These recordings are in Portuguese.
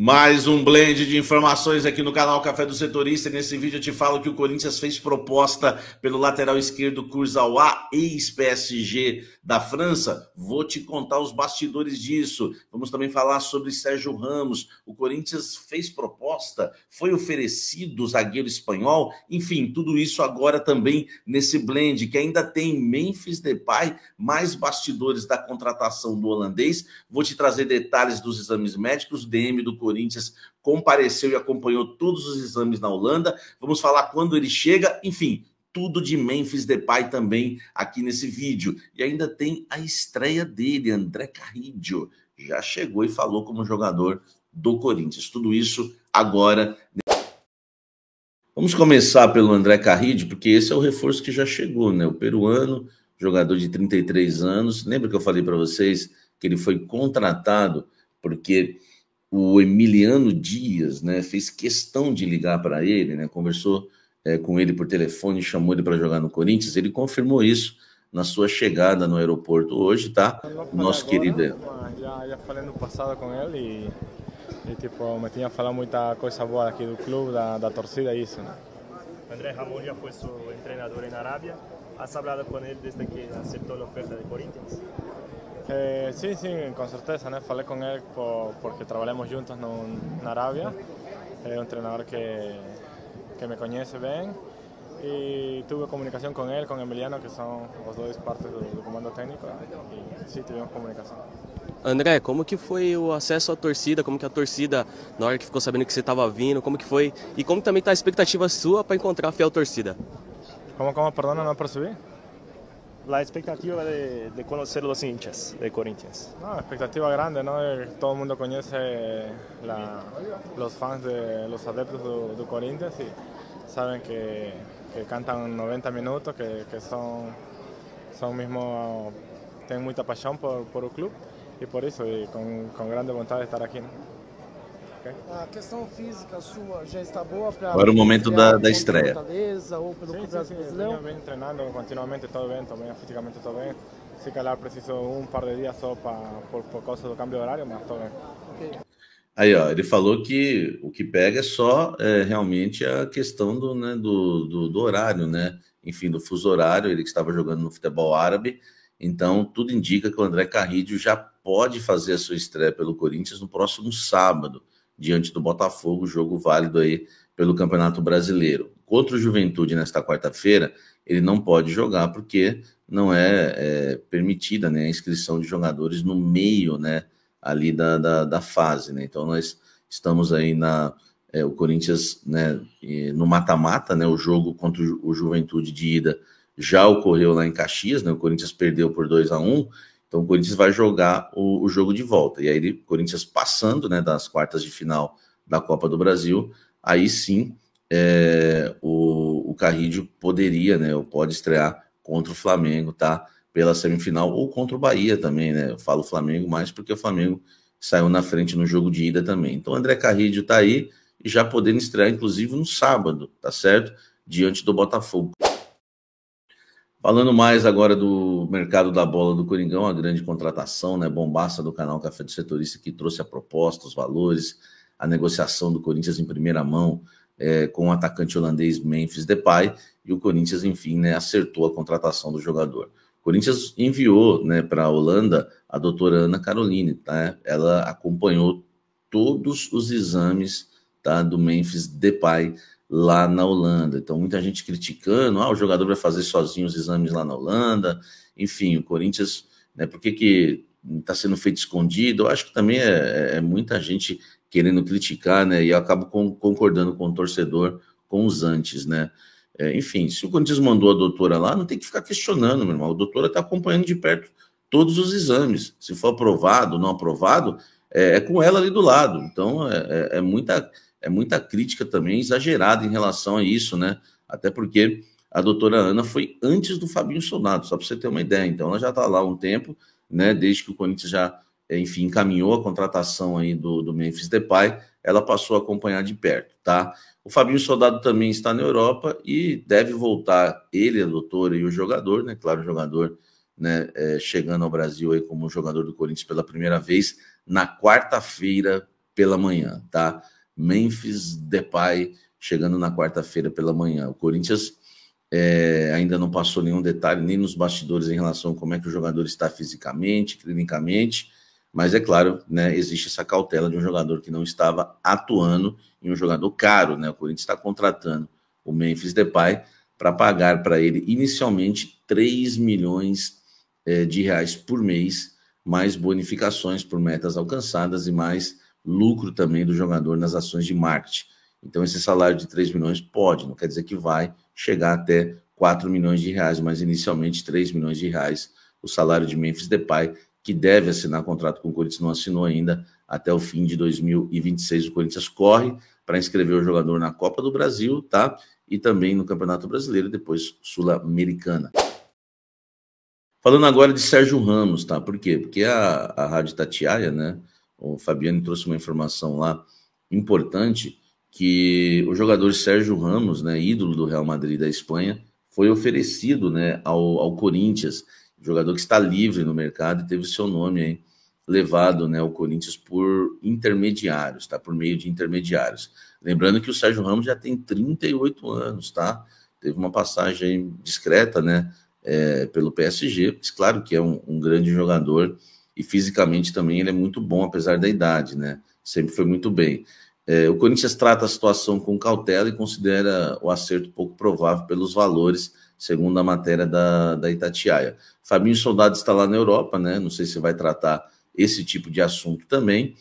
Mais um blend de informações aqui no canal Café do Setorista. Nesse vídeo eu te falo que o Corinthians fez proposta pelo lateral esquerdo Kurzawa, ex-PSG da França. Vou te contar os bastidores disso. Vamos também falar sobre Sérgio Ramos. O Corinthians fez proposta, foi oferecido o zagueiro espanhol. Enfim, tudo isso agora também nesse blend, que ainda tem Memphis Depay, mais bastidores da contratação do holandês. Vou te trazer detalhes dos exames médicos. O DM do Corinthians compareceu e acompanhou todos os exames na Holanda. Vamos falar quando ele chega, enfim, tudo de Memphis Depay também aqui nesse vídeo. E ainda tem a estreia dele, André Carrillo. Já chegou e falou como jogador do Corinthians. Tudo isso agora. Vamos começar pelo André Carrillo, porque esse é o reforço que já chegou, né? O peruano, jogador de 33 anos. Lembra que eu falei para vocês que ele foi contratado porque o Emiliano Dias, né, fez questão de ligar para ele, né, conversou com ele por telefone, chamou ele para jogar no Corinthians. Ele confirmou isso na sua chegada no aeroporto hoje, tá? Nosso querido. Já falei no passado com ele e tipo, me tinha falado muita coisa boa aqui do clube, da torcida e isso, né? André Ramón já foi seu treinador na Arábia. Has hablado com ele desde que aceitou a oferta de Corinthians? Sí, con certeza, ¿no? Falé con él porque trabajamos juntos na Arábia. Es un entrenador que me conoce bien y tuve comunicación con él, con Emiliano, que son os dois partes do comando técnico, e sim, tivemos comunicação. André, como que foi o acesso à torcida? Como que a torcida, na hora que ficou sabendo que você estava vindo, como que foi? E como também está a expectativa sua para encontrar a fiel torcida? Como, perdona, não percebi? La expectativa de conocer los hinchas de Corinthians. No, expectativa grande, ¿no? Todo el mundo conoce los fans de los adeptos do Corinthians y saben que cantan 90 minutos, que son mismo, tienen mucha pasión por el club y por eso, y con grande vontade de estar aqui, né? Okay. A questão física sua já está boa para agora o momento da estreia. Ou pelo Campeonato Brasileiro? Venho treinando continuamente, estou bem, fisicamente estou bem. Se calhar preciso par de dias só por causa do câmbio de horário, mas estou bem. Okay. Aí, ó, ele falou que o que pega é só realmente a questão do horário, né? Enfim, do fuso horário, ele que estava jogando no futebol árabe. Então, tudo indica que o André Carrillo já pode fazer a sua estreia pelo Corinthians no próximo sábado, diante do Botafogo, jogo válido aí pelo Campeonato Brasileiro. Contra o Juventude, nesta quarta-feira, ele não pode jogar porque não é permitida, né, a inscrição de jogadores no meio, né, ali da fase, né? Então nós estamos aí o Corinthians, né, no mata-mata, né, o jogo contra o Juventude de ida já ocorreu lá em Caxias, né, o Corinthians perdeu por 2-1, então o Corinthians vai jogar o jogo de volta, e aí o Corinthians passando, né, das quartas de final da Copa do Brasil, aí sim o Carrillo poderia, né, ou pode estrear contra o Flamengo, tá? Pela semifinal, ou contra o Bahia também, né? Eu falo Flamengo mais porque o Flamengo saiu na frente no jogo de ida também. Então o André Carrillo tá aí e já podendo estrear, inclusive, no sábado, tá certo? Diante do Botafogo. Falando mais agora do mercado da bola do Coringão, a grande contratação, né, bombaça do canal Café do Setorista, que trouxe a proposta, os valores, a negociação do Corinthians em primeira mão com o atacante holandês Memphis Depay, e o Corinthians, enfim, né, acertou a contratação do jogador. O Corinthians enviou, né, para a Holanda a doutora Ana Caroline, tá? Ela acompanhou todos os exames, tá, do Memphis Depay lá na Holanda. Então, muita gente criticando, o jogador vai fazer sozinho os exames lá na Holanda. Enfim, o Corinthians, né, por que está sendo feito escondido? Eu acho que também é muita gente querendo criticar, né, e eu acabo concordando com o torcedor com os antes, né. Enfim, se o Corinthians mandou a doutora lá, não tem que ficar questionando, meu irmão. A doutora está acompanhando de perto todos os exames. Se for aprovado ou não aprovado, é com ela ali do lado. Então, é muita crítica também exagerada em relação a isso, né? Até porque a doutora Ana foi antes do Fabinho Soldado, só para você ter uma ideia. Então, ela já está lá há um tempo, né? Desde que o Corinthians já, enfim, encaminhou a contratação aí do Memphis Depay, ela passou a acompanhar de perto, tá? O Fabinho Soldado também está na Europa e deve voltar, ele, a doutora e o jogador, né? Claro, o jogador, né, chegando ao Brasil aí como jogador do Corinthians pela primeira vez na quarta-feira pela manhã, tá? Memphis Depay chegando na quarta-feira pela manhã. O Corinthians ainda não passou nenhum detalhe, nem nos bastidores em relação a como é que o jogador está fisicamente, clinicamente, mas é claro, né, existe essa cautela de um jogador que não estava atuando e um jogador caro, né? O Corinthians está contratando o Memphis Depay para pagar para ele inicialmente 3 milhões de reais por mês, mais bonificações por metas alcançadas e mais lucro também do jogador nas ações de marketing. Então esse salário de 3 milhões pode, não quer dizer que vai chegar até 4 milhões de reais, mas inicialmente 3 milhões de reais o salário de Memphis Depay, que deve assinar contrato com o Corinthians, não assinou ainda, até o fim de 2026. O Corinthians corre para inscrever o jogador na Copa do Brasil, tá? E também no Campeonato Brasileiro, depois Sul-Americana. Falando agora de Sérgio Ramos, tá? Por quê? Porque a Rádio Itatiaia, né? O Fabiano trouxe uma informação lá importante, que o jogador Sérgio Ramos, né, ídolo do Real Madrid da Espanha, foi oferecido, né, ao Corinthians, jogador que está livre no mercado e teve seu nome aí levado, né, ao Corinthians por intermediários, tá? Por meio de intermediários. Lembrando que o Sérgio Ramos já tem 38 anos, tá? Teve uma passagem aí discreta, né, pelo PSG, claro que é um grande jogador e fisicamente também ele é muito bom, apesar da idade, né? Sempre foi muito bem. O Corinthians trata a situação com cautela e considera o acerto pouco provável pelos valores, segundo a matéria da Itatiaia. Fabinho Soldado está lá na Europa, né? Não sei se vai tratar esse tipo de assunto também.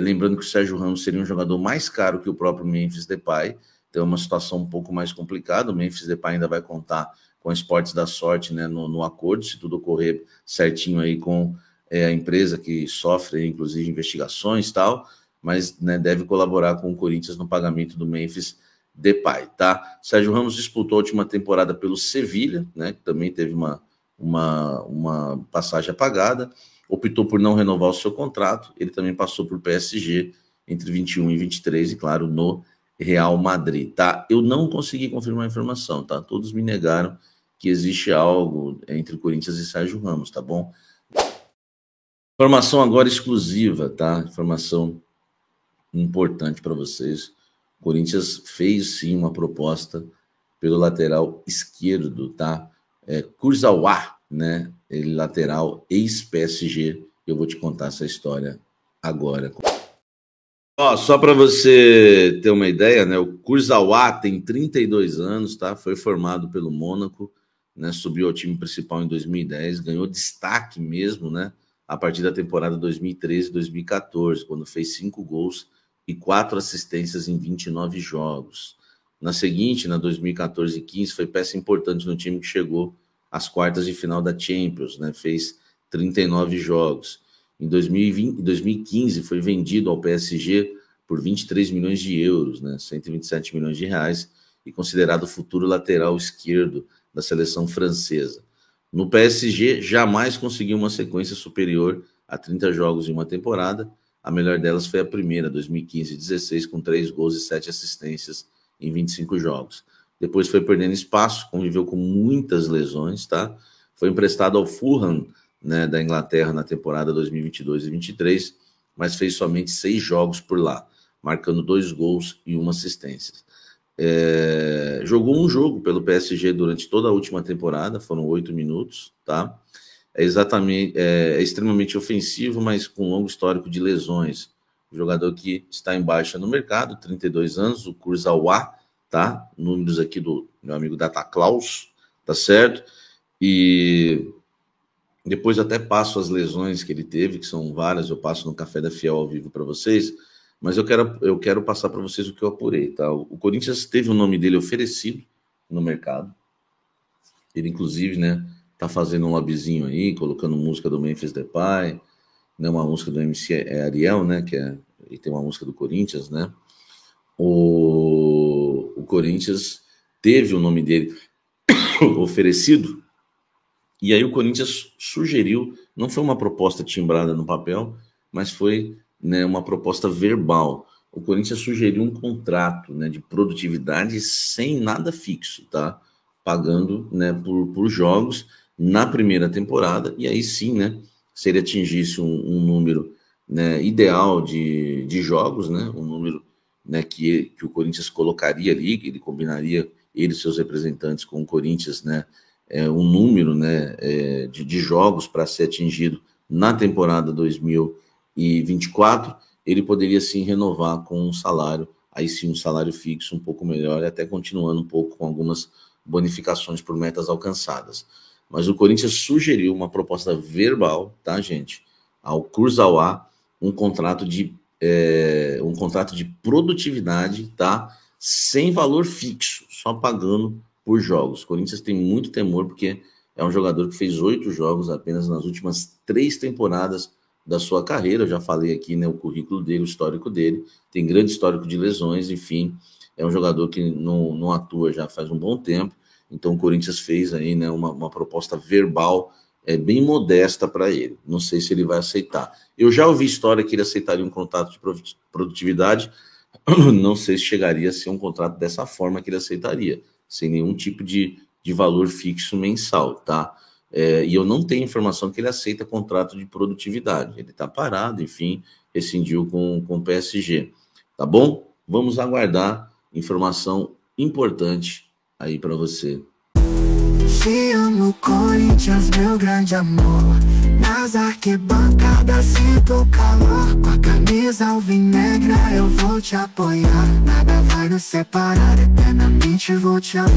Lembrando que o Sérgio Ramos seria um jogador mais caro que o próprio Memphis Depay, então é uma situação um pouco mais complicada. O Memphis Depay ainda vai contar com a Esportes da Sorte, né, no acordo, se tudo ocorrer certinho aí com a empresa que sofre, inclusive, investigações e tal, mas, né, deve colaborar com o Corinthians no pagamento do Memphis Depay, tá? Sérgio Ramos disputou a última temporada pelo Sevilha, né, que também teve uma passagem apagada, optou por não renovar o seu contrato, ele também passou por PSG entre 21 e 23 e, claro, no Real Madrid, tá? Eu não consegui confirmar a informação, tá? Todos me negaram que existe algo entre o Corinthians e Sérgio Ramos, tá bom? Informação agora exclusiva, tá? Informação importante para vocês. O Corinthians fez sim uma proposta pelo lateral esquerdo, tá? Kurzawa, né? Ele lateral ex-PSG. Eu vou te contar essa história agora. Ó, só para você ter uma ideia, né? O Kurzawa tem 32 anos, tá? Foi formado pelo Mônaco, né? Subiu ao time principal em 2010, ganhou destaque mesmo, né? A partir da temporada 2013-2014, quando fez 5 gols e 4 assistências em 29 jogos. Na seguinte, na 2014-15, foi peça importante no time que chegou às quartas de final da Champions, né? Fez 39 jogos. Em 2015, foi vendido ao PSG por 23 milhões de euros, né? 127 milhões de reais, e considerado o futuro lateral esquerdo da seleção francesa. No PSG, jamais conseguiu uma sequência superior a 30 jogos em uma temporada. A melhor delas foi a primeira, 2015-16, com 3 gols e 7 assistências em 25 jogos. Depois foi perdendo espaço, conviveu com muitas lesões, tá? Foi emprestado ao Fulham, né, da Inglaterra na temporada 2022 e 23, mas fez somente 6 jogos por lá, marcando 2 gols e 1 assistência. Jogou um jogo pelo PSG durante toda a última temporada, foram 8 minutos, tá? É extremamente ofensivo, mas com longo histórico de lesões. O jogador que está em baixa no mercado, 32 anos, o Kurzawa, tá? Números aqui do meu amigo Data Klaus, tá certo? E depois até passo as lesões que ele teve, que são várias, eu passo no Café da Fiel ao vivo para vocês, mas eu quero passar para vocês o que eu apurei, tá? O Corinthians teve o nome dele oferecido no mercado. Ele, inclusive, né, tá fazendo um lobbyzinho aí, colocando música do Memphis Depay, né, uma música do MC Ariel, né, e tem uma música do Corinthians, né? O Corinthians teve o nome dele oferecido, e aí o Corinthians sugeriu, não foi uma proposta timbrada no papel, mas foi, né, uma proposta verbal. O Corinthians sugeriu um contrato, né, de produtividade sem nada fixo, tá? Pagando, né, por jogos na primeira temporada, e aí sim, né, se ele atingisse um número né, ideal de jogos, né, um número, né, que o Corinthians colocaria ali, ele combinaria ele e seus representantes com o Corinthians, né, um número, né, de jogos para ser atingido na temporada 2024, ele poderia sim renovar com um salário, aí sim um salário fixo um pouco melhor, e até continuando um pouco com algumas bonificações por metas alcançadas. Mas o Corinthians sugeriu uma proposta verbal, tá, gente, ao Kurzawa, um contrato de produtividade, tá, sem valor fixo, só pagando por jogos. O Corinthians tem muito temor, porque é um jogador que fez 8 jogos apenas nas últimas 3 temporadas da sua carreira. Eu já falei aqui, né, o currículo dele, o histórico dele, tem grande histórico de lesões, enfim, é um jogador que não atua já faz um bom tempo. Então o Corinthians fez aí, né, uma proposta verbal bem modesta para ele. Não sei se ele vai aceitar. Eu já ouvi história que ele aceitaria um contrato de produtividade, não sei se chegaria a ser um contrato dessa forma que ele aceitaria, sem nenhum tipo de valor fixo mensal, tá? E eu não tenho informação que ele aceita contrato de produtividade. Ele está parado, enfim, rescindiu com o PSG. Tá bom? Vamos aguardar informação importante aí para você. Te amo, Corinthians, meu grande amor. Nas arquibancadas sinto o calor. Com a camisa alvinegra eu vou te apoiar. Nada vai nos separar, eternamente vou te amar.